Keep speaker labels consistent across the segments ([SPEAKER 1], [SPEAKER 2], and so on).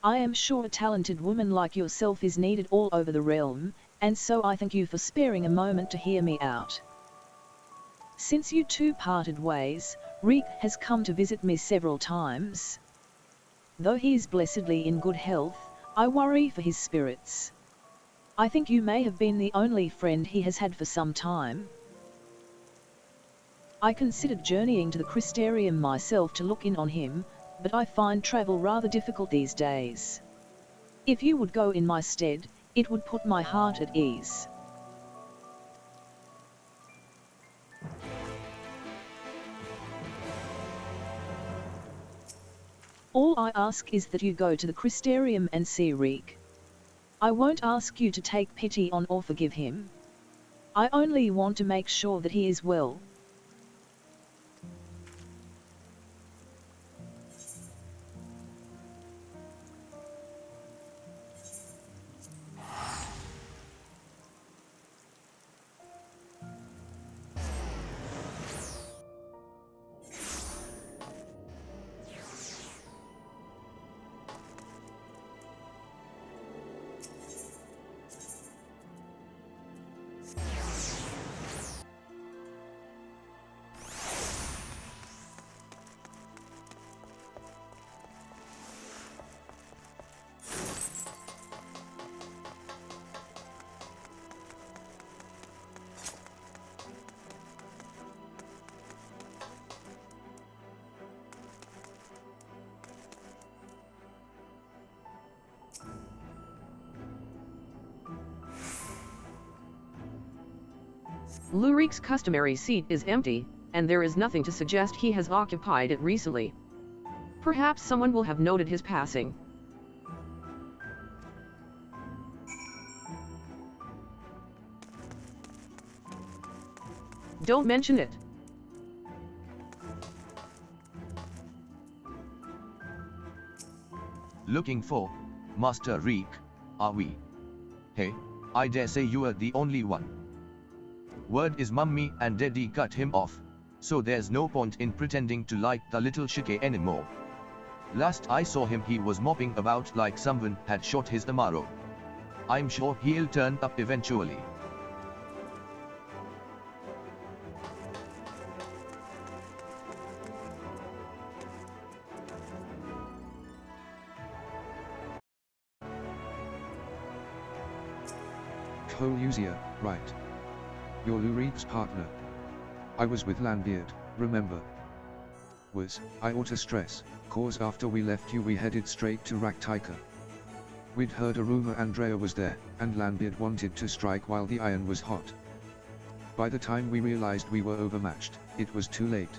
[SPEAKER 1] I am sure a talented woman like yourself is needed all over the realm, and so I thank you for sparing a moment to hear me out. Since you two parted ways, Reek has come to visit me several times. Though he is blessedly in good health, I worry for his spirits. I think you may have been the only friend he has had for some time. I considered journeying to the Crystarium myself to look in on him, but I find travel rather difficult these days. If you would go in my stead, it would put my heart at ease. All I ask is that you go to the Crystarium and see Reek. I won't ask you to take pity on or forgive him. I only want to make sure that he is well.
[SPEAKER 2] Lue-Reeq's customary seat is empty, and there is nothing to suggest he has occupied it recently. Perhaps someone will have noted his passing. Don't mention it.
[SPEAKER 3] Looking for Master Reek, are we? Hey, I dare say you are the only one. Word is Mummy and Daddy cut him off, so there's no point in pretending to like the little shike anymore. Last I saw him he was mopping about like someone had shot his Amaro. I'm sure he'll turn up eventually.
[SPEAKER 4] Koluzia, right. You're Lue-Reeq's partner. I was with Landbeard, remember? I ought to stress, cause after we left you we headed straight to Raktika. We'd heard a rumor Andrea was there, and Landbeard wanted to strike while the iron was hot. By the time we realized we were overmatched, it was too late.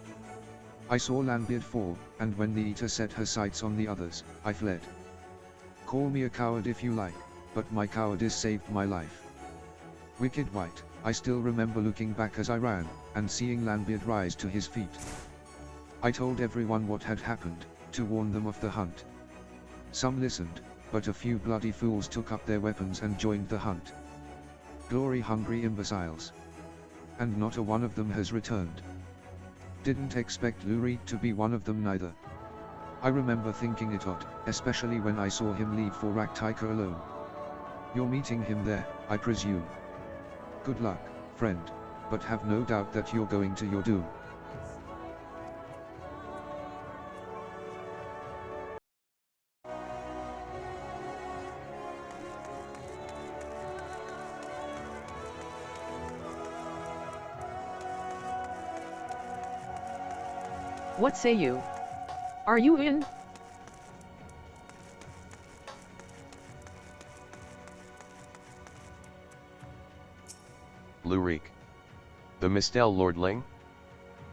[SPEAKER 4] I saw Landbeard fall, and when the Eater set her sights on the others, I fled. Call me a coward if you like, but my cowardice saved my life. Wicked White, I still remember looking back as I ran, and seeing Landbeard rise to his feet. I told everyone what had happened, to warn them of the hunt. Some listened, but a few bloody fools took up their weapons and joined the hunt. Glory-hungry imbeciles. And not a one of them has returned. Didn't expect Lue-Reeq to be one of them neither. I remember thinking it odd, especially when I saw him leave for Raktika alone. You're meeting him there, I presume. Good luck, friend, but have no doubt that you're going to your doom.
[SPEAKER 2] What say you? Are you in?
[SPEAKER 5] Lue-Reeq. The Mistel Lordling?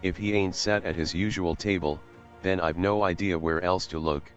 [SPEAKER 5] If he ain't sat at his usual table, then I've no idea where else to look.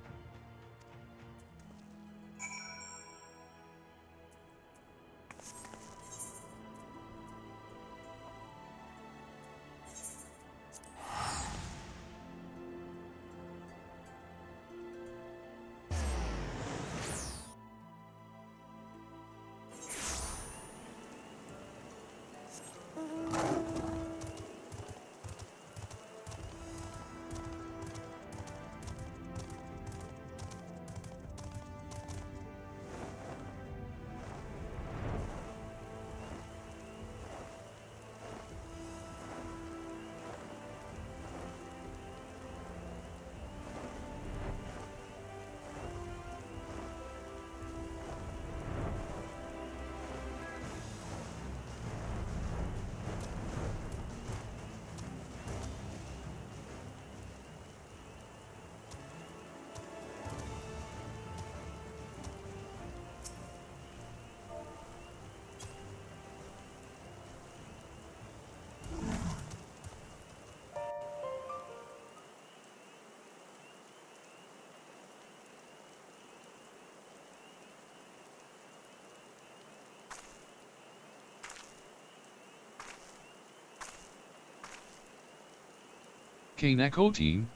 [SPEAKER 6] K'nekotein?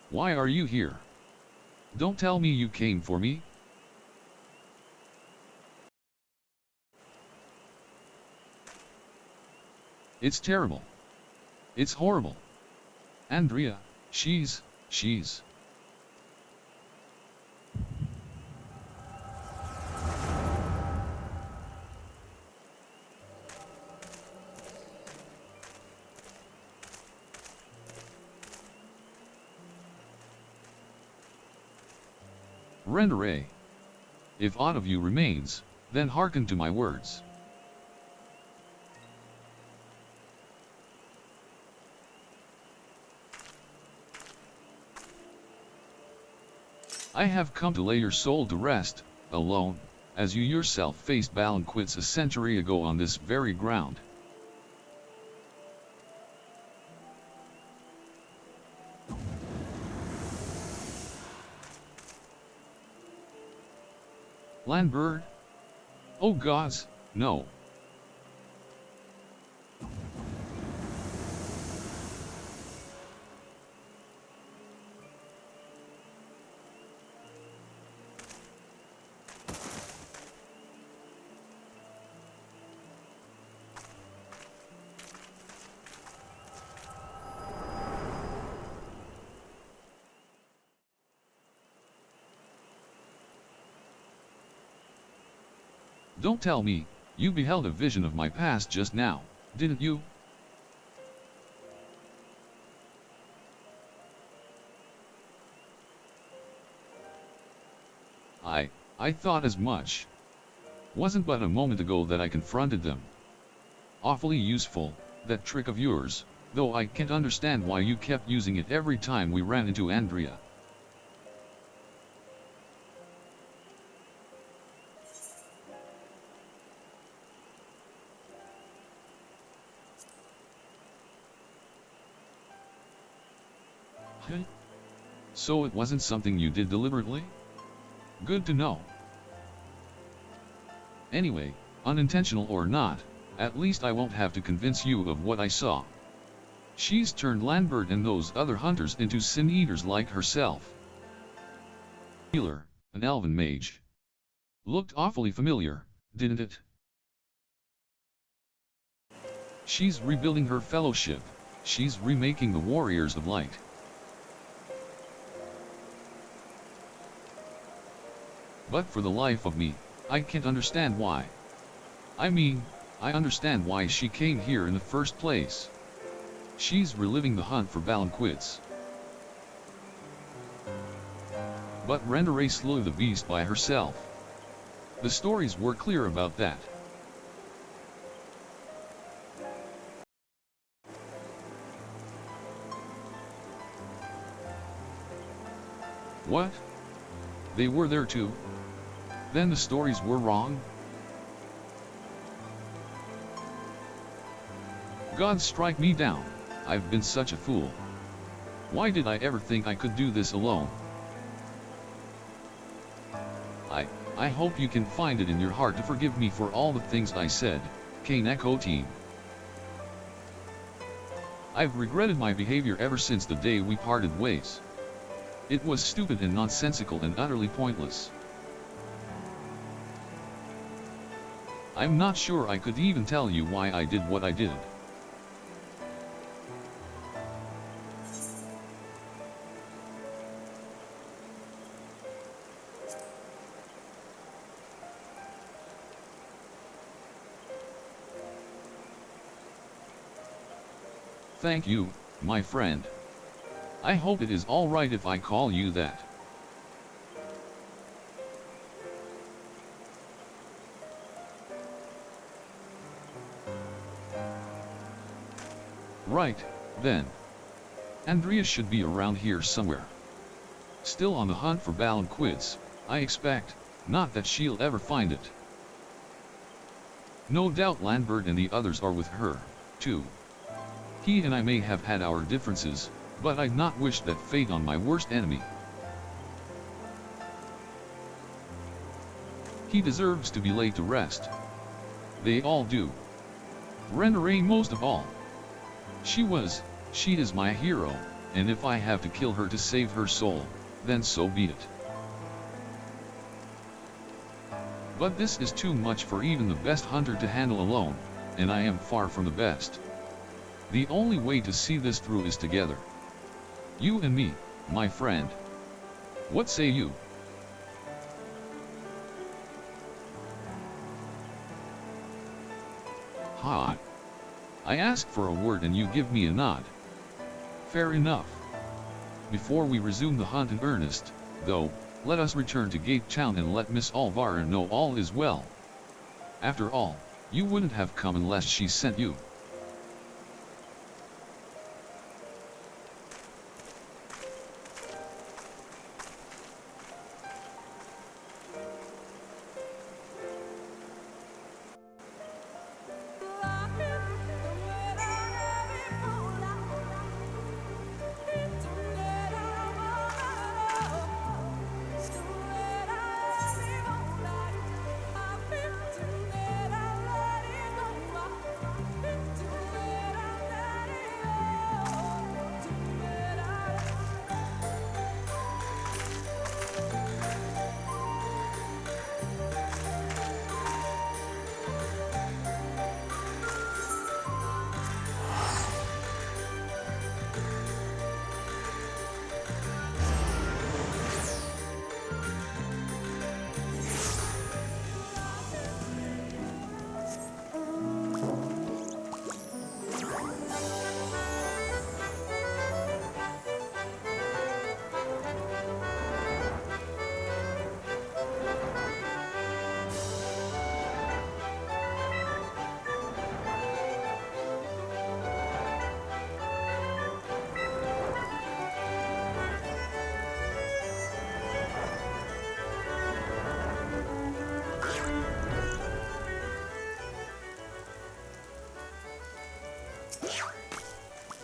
[SPEAKER 6] Why are you here? Don't tell me you came for me. It's terrible. It's horrible. Andrea, she's... Rendere. If aught of you remains, then hearken to my words. I have come to lay your soul to rest, alone, as you yourself faced Ballanquits a century ago on this very ground. Landbird? Oh gods, no. Don't tell me, you beheld a vision of my past just now, didn't you? I thought as much. Wasn't but a moment ago that I confronted them. Awfully useful, that trick of yours, though I can't understand why you kept using it every time we ran into Andrea. So it wasn't something you did deliberately? Good to know. Anyway, unintentional or not, at least I won't have to convince you of what I saw. She's turned Landbird and those other hunters into sin-eaters like herself. Healer, an elven mage. Looked awfully familiar, didn't it? She's rebuilding her fellowship, she's remaking the Warriors of Light. But for the life of me, I can't understand why. I mean, I understand why she came here in the first place. She's reliving the hunt for Ballanquits. But Rendere slew the beast by herself. The stories were clear about that. What? They were there too? Then the stories were wrong? God strike me down, I've been such a fool. Why did I ever think I could do this alone? I hope you can find it in your heart to forgive me for all the things I said, K'nekotein. I've regretted my behavior ever since the day we parted ways. It was stupid and nonsensical and utterly pointless. I'm not sure I could even tell you why I did what I did. Thank you, my friend. I hope it is all right if I call you that. Right, then. Andrea should be around here somewhere. Still on the hunt for Ballanquits, I expect, not that she'll ever find it. No doubt Landbird and the others are with her, too. He and I may have had our differences, but I'd not wish that fate on my worst enemy. He deserves to be laid to rest. They all do. Rendere most of all. She is my hero, and if I have to kill her to save her soul, then so be it. But this is too much for even the best hunter to handle alone, and I am far from the best. The only way to see this through is together. You and me, my friend. What say you? Ha! I ask for a word and you give me a nod. Fair enough. Before we resume the hunt in earnest, though, let us return to Gate Town and let Miss Alvara know all is well. After all, you wouldn't have come unless she sent you.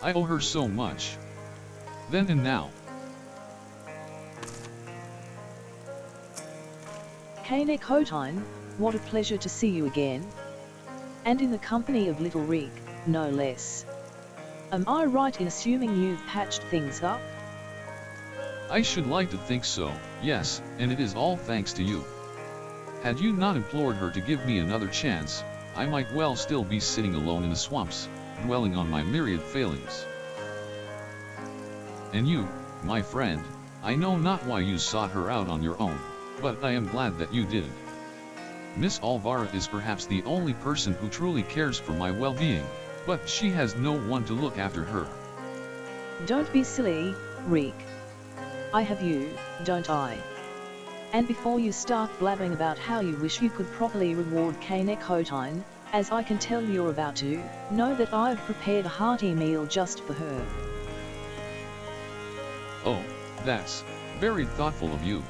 [SPEAKER 6] I owe her so much. Then and now.
[SPEAKER 1] K'nekotein, what a pleasure to see you again. And in the company of Lue-Reeq, no less. Am I right in assuming you've patched things up?
[SPEAKER 6] I should like to think so, yes, and it is all thanks to you. Had you not implored her to give me another chance, I might well still be sitting alone in the swamps, dwelling on my myriad failings. And you, my friend, I know not why you sought her out on your own, but I am glad that you did it. Miss Alvara is perhaps the only person who truly cares for my well-being, but she has no one to look after her.
[SPEAKER 1] Don't be silly, Reek. I have you, don't I? And before you start blabbing about how you wish you could properly reward K'nekotein, as I can tell you're about to, know that I've prepared a hearty meal just for her.
[SPEAKER 6] Oh, that's very thoughtful of you.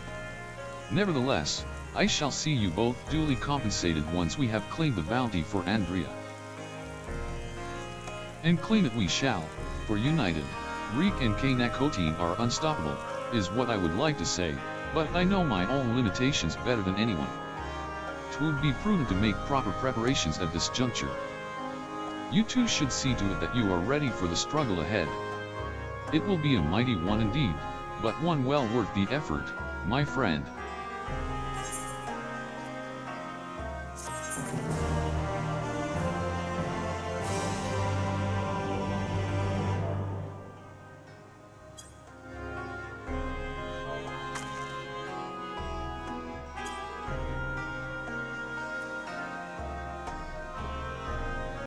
[SPEAKER 6] Nevertheless, I shall see you both duly compensated once we have claimed the bounty for Andrea. And claim it we shall, for united, Reek and K'nekotein are unstoppable, is what I would like to say, but I know my own limitations better than anyone. 'Twould be prudent to make proper preparations at this juncture. You two should see to it that you are ready for the struggle ahead. It will be a mighty one indeed, but one well worth the effort, my friend.